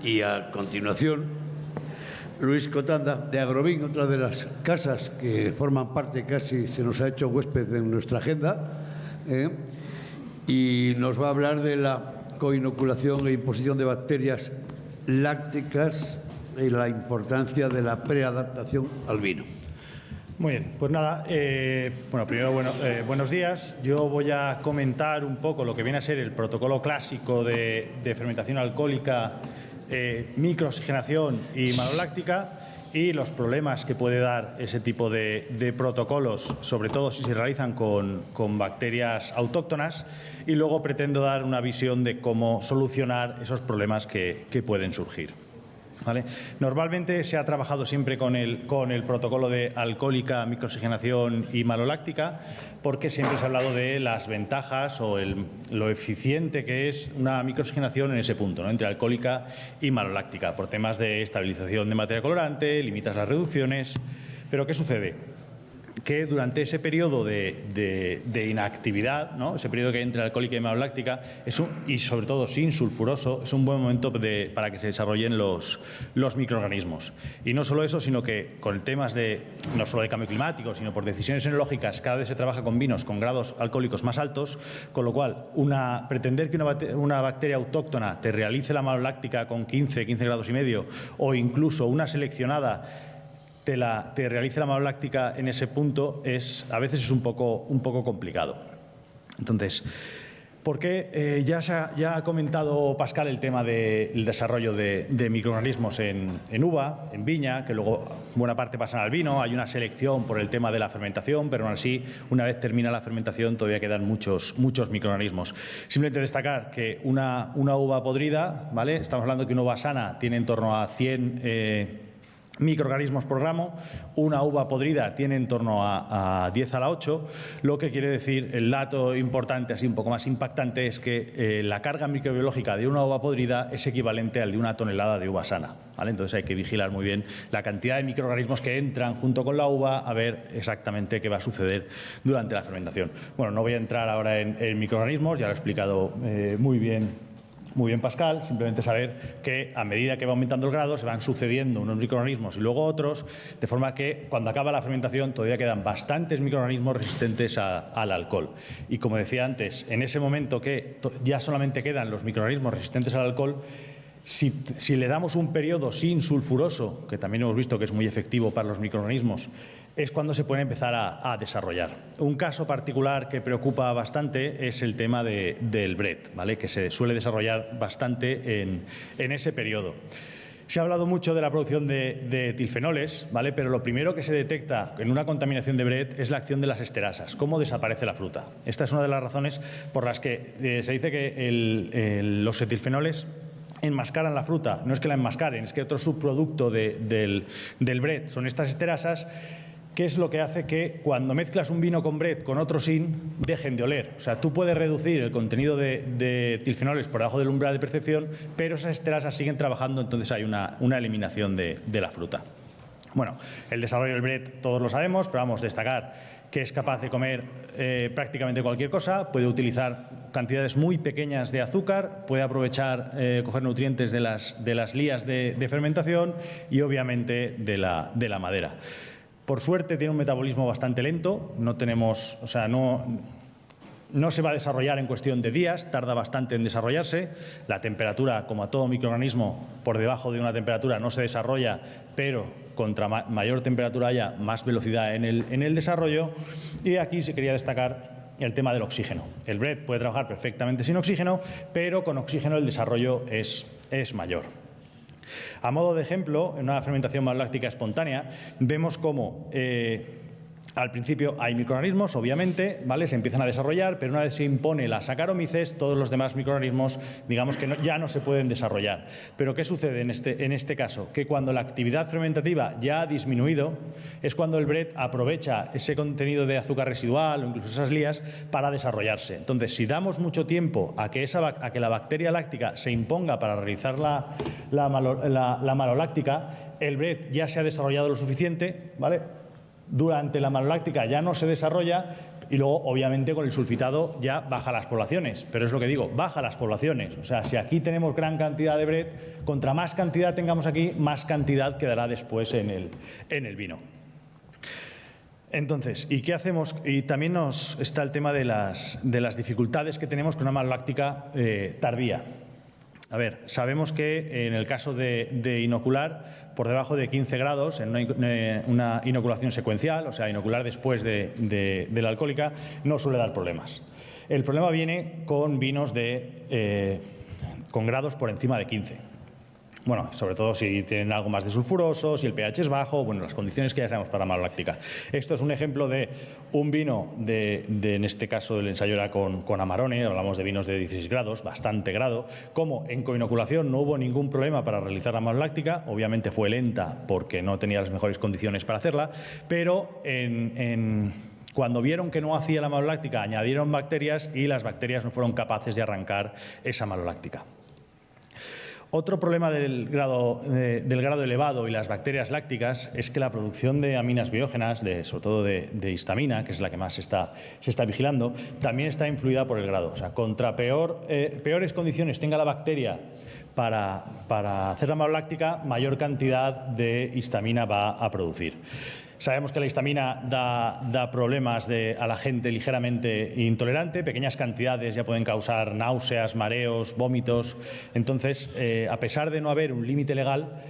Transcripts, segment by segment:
Y a continuación, Luis Cotanda, de Agrovín, otra de las casas que forman parte, casi se nos ha hecho huésped en nuestra agenda, y nos va a hablar de la coinoculación e imposición de bacterias lácticas y la importancia de la preadaptación al vino. Muy bien, pues nada, primero buenos días. Yo voy a comentar un poco lo que viene a ser el protocolo clásico de fermentación alcohólica, microoxigenación y maloláctica, y los problemas que puede dar ese tipo de protocolos, sobre todo si se realizan con bacterias autóctonas, y luego pretendo dar una visión de cómo solucionar esos problemas que pueden surgir. ¿Vale? Normalmente se ha trabajado siempre con el protocolo de alcohólica, microoxigenación y maloláctica, porque siempre se ha hablado de las ventajas o lo eficiente que es una microoxigenación en ese punto, ¿no? Entre alcohólica y maloláctica, por temas de estabilización de materia colorante, limitas las reducciones. Pero ¿qué sucede? Que durante ese periodo de inactividad, ¿no? Ese periodo que hay entre alcohólica y maloláctica, y sobre todo sin sulfuroso, es un buen momento para que se desarrollen los microorganismos. Y no solo eso, sino que con temas no solo de cambio climático, sino por decisiones enológicas, cada vez se trabaja con vinos con grados alcohólicos más altos, con lo cual pretender que una bacteria autóctona te realice la maloláctica con 15 grados y medio, o incluso una seleccionada te realice la maloláctica en ese punto, a veces es un poco complicado. Entonces, ¿por qué? Ya ha comentado Pascal el tema del desarrollo de microorganismos en uva, en viña, que luego buena parte pasan al vino. Hay una selección por el tema de la fermentación, pero aún así, una vez termina la fermentación, todavía quedan muchos microorganismos. Simplemente destacar que una uva podrida, ¿vale? Estamos hablando que una uva sana tiene en torno a 100 microorganismos por gramo, una uva podrida tiene en torno a 10 a la 8, lo que quiere decir, el dato importante, así un poco más impactante, es que la carga microbiológica de una uva podrida es equivalente al de una tonelada de uva sana, ¿vale? Entonces hay que vigilar muy bien la cantidad de microorganismos que entran junto con la uva, a ver exactamente qué va a suceder durante la fermentación. Bueno, no voy a entrar ahora en microorganismos, ya lo he explicado muy bien Pascal, simplemente saber que a medida que va aumentando el grado se van sucediendo unos microorganismos y luego otros, de forma que cuando acaba la fermentación todavía quedan bastantes microorganismos resistentes al alcohol. Y como decía antes, en ese momento que ya solamente quedan los microorganismos resistentes al alcohol, si le damos un periodo sin sulfuroso, que también hemos visto que es muy efectivo para los microorganismos, es cuando se puede empezar a desarrollar. Un caso particular que preocupa bastante es el tema del Brett, ¿vale? Que se suele desarrollar bastante en ese periodo. Se ha hablado mucho de la producción de etilfenoles, ¿vale? Pero lo primero que se detecta en una contaminación de Brett es la acción de las esterasas, cómo desaparece la fruta. Esta es una de las razones por las que se dice que los etilfenoles enmascaran la fruta. No es que la enmascaren, es que otro subproducto del Brett son estas esterasas, que es lo que hace que cuando mezclas un vino con Brett con otro sin, dejen de oler. O sea, tú puedes reducir el contenido de etilfenoles por debajo del umbral de percepción, pero esas esterasas siguen trabajando, entonces hay una eliminación de la fruta. Bueno, el desarrollo del Brett todos lo sabemos, pero vamos a destacar que es capaz de comer prácticamente cualquier cosa, puede utilizar cantidades muy pequeñas de azúcar, puede aprovechar, coger nutrientes de las lías de fermentación y obviamente de la madera. Por suerte tiene un metabolismo bastante lento, no se va a desarrollar en cuestión de días, tarda bastante en desarrollarse. La temperatura, como a todo microorganismo, por debajo de una temperatura no se desarrolla, pero contra mayor temperatura haya más velocidad en el desarrollo. Y aquí se quería destacar el tema del oxígeno. El Brett puede trabajar perfectamente sin oxígeno, pero con oxígeno el desarrollo es mayor. A modo de ejemplo, en una fermentación maloláctica espontánea, vemos cómo al principio hay microorganismos, obviamente, ¿vale? Se empiezan a desarrollar, pero una vez se impone la Saccharomyces, todos los demás microorganismos, digamos que ya no se pueden desarrollar. Pero ¿qué sucede en este caso? Que cuando la actividad fermentativa ya ha disminuido, es cuando el Brett aprovecha ese contenido de azúcar residual o incluso esas lías para desarrollarse. Entonces, si damos mucho tiempo a que la bacteria láctica se imponga para realizar la maloláctica, el Brett ya se ha desarrollado lo suficiente, ¿vale? Durante la maloláctica ya no se desarrolla, y luego, obviamente, con el sulfitado ya baja las poblaciones. Pero es lo que digo, baja las poblaciones. O sea, si aquí tenemos gran cantidad de Brett, contra más cantidad tengamos aquí, más cantidad quedará después en el vino. Entonces, ¿y qué hacemos? Y también está el tema de las dificultades que tenemos con una maloláctica tardía. A ver, sabemos que en el caso de inocular por debajo de 15 grados, en una inoculación secuencial, o sea, inocular después de la alcohólica, no suele dar problemas. El problema viene con vinos con grados por encima de 15. Bueno, sobre todo si tienen algo más de sulfuroso, si el pH es bajo, bueno, las condiciones que ya sabemos para la maloláctica. Esto es un ejemplo de un vino en este caso el ensayo era con Amarone, hablamos de vinos de 16 grados, bastante grado, como en coinoculación no hubo ningún problema para realizar la maloláctica, obviamente fue lenta porque no tenía las mejores condiciones para hacerla, pero cuando vieron que no hacía la maloláctica añadieron bacterias y las bacterias no fueron capaces de arrancar esa maloláctica. Otro problema del grado elevado y las bacterias lácticas es que la producción de aminas biógenas, sobre todo de histamina, que es la que más se está vigilando, también está influida por el grado. O sea, contra peores condiciones tenga la bacteria para hacer la maloláctica, mayor cantidad de histamina va a producir. Sabemos que la histamina da problemas a la gente ligeramente intolerante. Pequeñas cantidades ya pueden causar náuseas, mareos, vómitos. Entonces, a pesar de no haber un límite legal,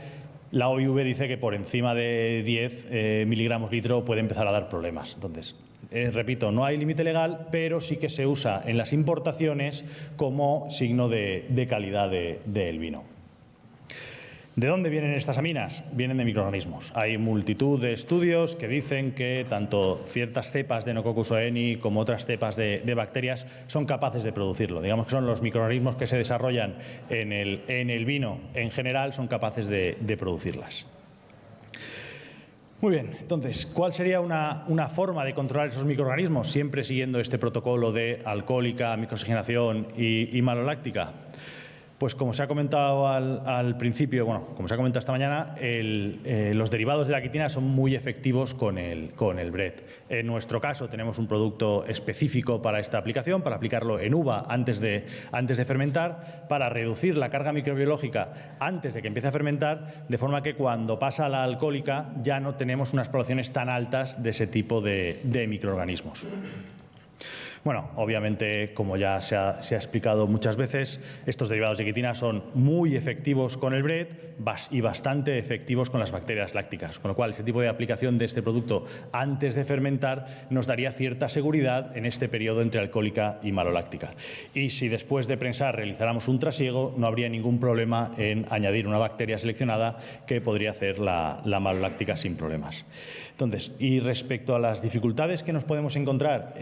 la OIV dice que por encima de 10 miligramos litro puede empezar a dar problemas. Entonces, repito, no hay límite legal, pero sí que se usa en las importaciones como signo de calidad del vino. ¿De dónde vienen estas aminas? Vienen de microorganismos. Hay multitud de estudios que dicen que tanto ciertas cepas de Enococcus oeni como otras cepas de bacterias son capaces de producirlo. Digamos que son los microorganismos que se desarrollan en el vino en general, son capaces de producirlas. Muy bien, entonces, ¿cuál sería una forma de controlar esos microorganismos? Siempre siguiendo este protocolo de alcohólica, microoxigenación y maloláctica. Pues como se ha comentado al principio, bueno, como se ha comentado esta mañana, los derivados de la quitina son muy efectivos con el Brett. En nuestro caso tenemos un producto específico para esta aplicación, para aplicarlo en uva antes de fermentar, para reducir la carga microbiológica antes de que empiece a fermentar, de forma que cuando pasa a la alcohólica ya no tenemos unas poblaciones tan altas de ese tipo de microorganismos. Bueno, obviamente, como ya se ha explicado muchas veces, estos derivados de quitina son muy efectivos con el Brett y bastante efectivos con las bacterias lácticas, con lo cual ese tipo de aplicación de este producto antes de fermentar nos daría cierta seguridad en este periodo entre alcohólica y maloláctica. Y si después de prensar realizáramos un trasiego, no habría ningún problema en añadir una bacteria seleccionada que podría hacer la maloláctica sin problemas. Entonces, y respecto a las dificultades que nos podemos encontrar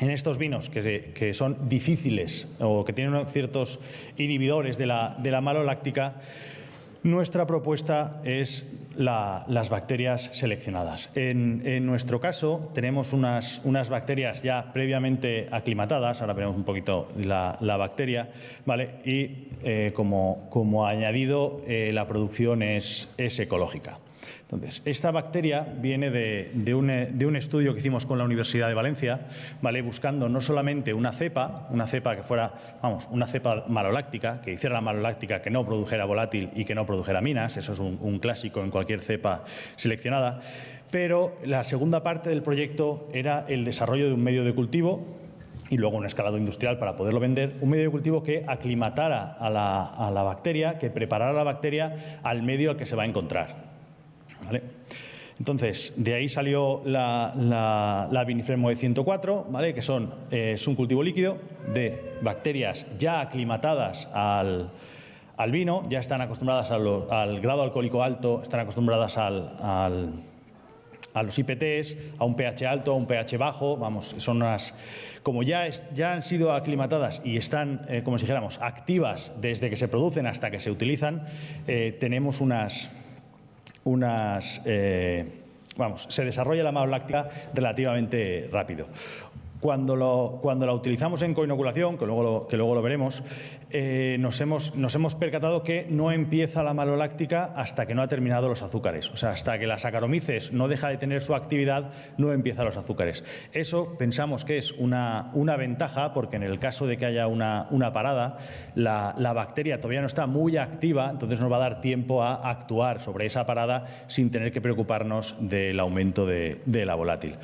en estos vinos que son difíciles o que tienen ciertos inhibidores de la maloláctica, nuestra propuesta es las bacterias seleccionadas. En nuestro caso tenemos unas bacterias ya previamente aclimatadas, ahora veremos un poquito la bacteria, ¿vale? Y como añadido, la producción es ecológica. Entonces, esta bacteria viene de un estudio que hicimos con la Universidad de Valencia, ¿vale? Buscando no solamente una cepa que fuera, una cepa maloláctica, que hiciera la maloláctica, que no produjera volátil y que no produjera aminas, eso es un clásico en cualquier cepa seleccionada, pero la segunda parte del proyecto era el desarrollo de un medio de cultivo y luego un escalado industrial para poderlo vender, un medio de cultivo que aclimatara a la bacteria, que preparara la bacteria al medio al que se va a encontrar. ¿Vale? Entonces, de ahí salió la Vinifremo E104, ¿vale? Que es un cultivo líquido de bacterias ya aclimatadas al vino, ya están acostumbradas al grado alcohólico alto, están acostumbradas a los IPTs, a un pH alto, a un pH bajo, son como ya han sido aclimatadas y están, como si dijéramos, activas desde que se producen hasta que se utilizan, tenemos se desarrolla la maloláctica relativamente rápido. Cuando la utilizamos en coinoculación, que luego lo veremos, nos hemos percatado que no empieza la maloláctica hasta que no ha terminado los azúcares. O sea, hasta que la Saccharomyces no deja de tener su actividad, no empieza los azúcares. Eso pensamos que es una ventaja, porque en el caso de que haya una parada, la bacteria todavía no está muy activa, entonces nos va a dar tiempo a actuar sobre esa parada sin tener que preocuparnos del aumento de la volátil.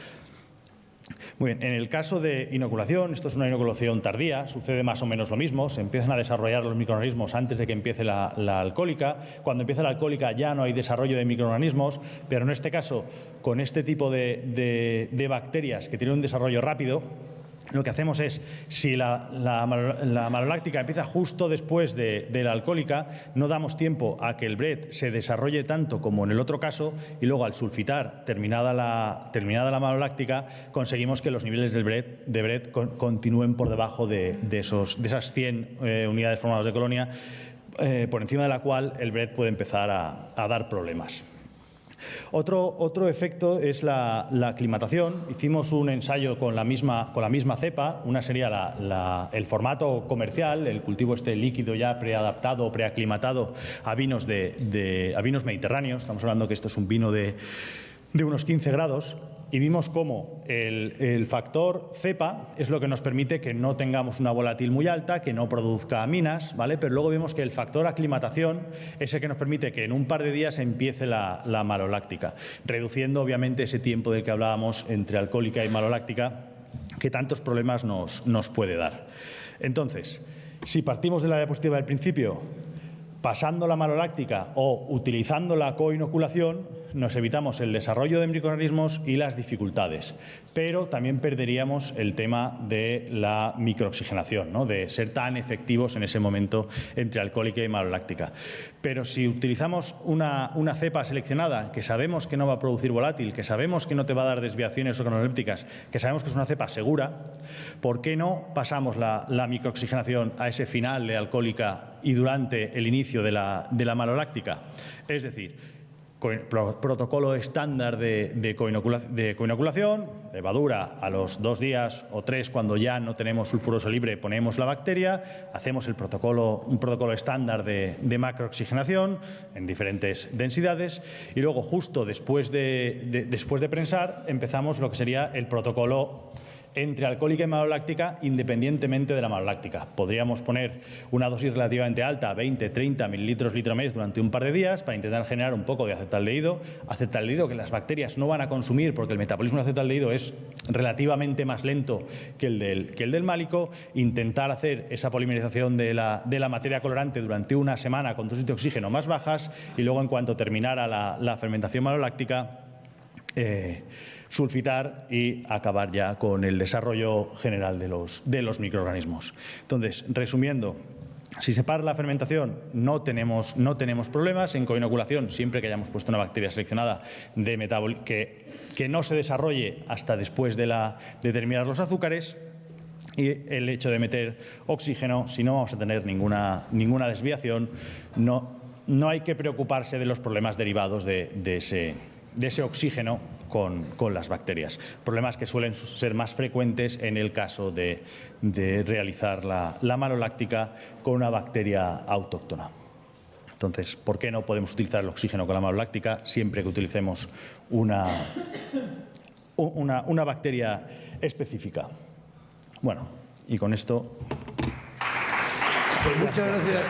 Muy bien, en el caso de inoculación, esto es una inoculación tardía, sucede más o menos lo mismo, se empiezan a desarrollar los microorganismos antes de que empiece la alcohólica. Cuando empieza la alcohólica ya no hay desarrollo de microorganismos, pero en este caso, con este tipo de bacterias que tienen un desarrollo rápido, lo que hacemos es, si la maloláctica empieza justo después de la alcohólica, no damos tiempo a que el BRET se desarrolle tanto como en el otro caso, y luego al sulfitar, terminada la maloláctica, conseguimos que los niveles de BRET continúen por debajo de esas 100 unidades formadas de colonia, por encima de la cual el BRET puede empezar a dar problemas. Otro efecto es la aclimatación. Hicimos un ensayo con la misma cepa. Una sería el formato comercial, el cultivo líquido ya preadaptado, preaclimatado a vinos a vinos mediterráneos. Estamos hablando que esto es un vino de unos 15 grados. Y vimos cómo el factor cepa es lo que nos permite que no tengamos una volátil muy alta, que no produzca aminas, ¿vale? Pero luego vimos que el factor aclimatación es el que nos permite que en un par de días empiece la maloláctica, reduciendo obviamente ese tiempo del que hablábamos entre alcohólica y maloláctica, que tantos problemas nos puede dar. Entonces, si partimos de la diapositiva del principio, pasando la maloláctica o utilizando la coinoculación, nos evitamos el desarrollo de microorganismos y las dificultades, pero también perderíamos el tema de la microoxigenación, ¿no? De ser tan efectivos en ese momento entre alcohólica y maloláctica. Pero si utilizamos una cepa seleccionada que sabemos que no va a producir volátil, que sabemos que no te va a dar desviaciones organolépticas, que sabemos que es una cepa segura, ¿por qué no pasamos la microoxigenación a ese final de alcohólica y durante el inicio de la maloláctica? Es decir, protocolo estándar de coinoculación, levadura a los 2 días o 3, cuando ya no tenemos sulfuroso libre, ponemos la bacteria, hacemos un protocolo estándar de macrooxigenación en diferentes densidades, y luego justo después de prensar empezamos lo que sería el protocolo entre alcohólica y maloláctica, independientemente de la maloláctica. Podríamos poner una dosis relativamente alta, 20, 30 mililitros litro mes durante un par de días, para intentar generar un poco de acetaldehído que las bacterias no van a consumir, porque el metabolismo del acetaldehído es relativamente más lento que el del málico. Intentar hacer esa polimerización de la materia colorante durante una semana con dosis de oxígeno más bajas, y luego, en cuanto terminara la fermentación maloláctica, sulfitar y acabar ya con el desarrollo general de los microorganismos. Entonces, resumiendo, si se para la fermentación no tenemos problemas. En coinoculación, siempre que hayamos puesto una bacteria seleccionada que no se desarrolle hasta después de terminar los azúcares. Y el hecho de meter oxígeno, si no vamos a tener ninguna desviación, no hay que preocuparse de los problemas derivados de ese oxígeno con las bacterias. Problemas que suelen ser más frecuentes en el caso de realizar la maloláctica con una bacteria autóctona. Entonces, ¿por qué no podemos utilizar el oxígeno con la maloláctica siempre que utilicemos una bacteria específica? Bueno, y con esto... Pues muchas gracias.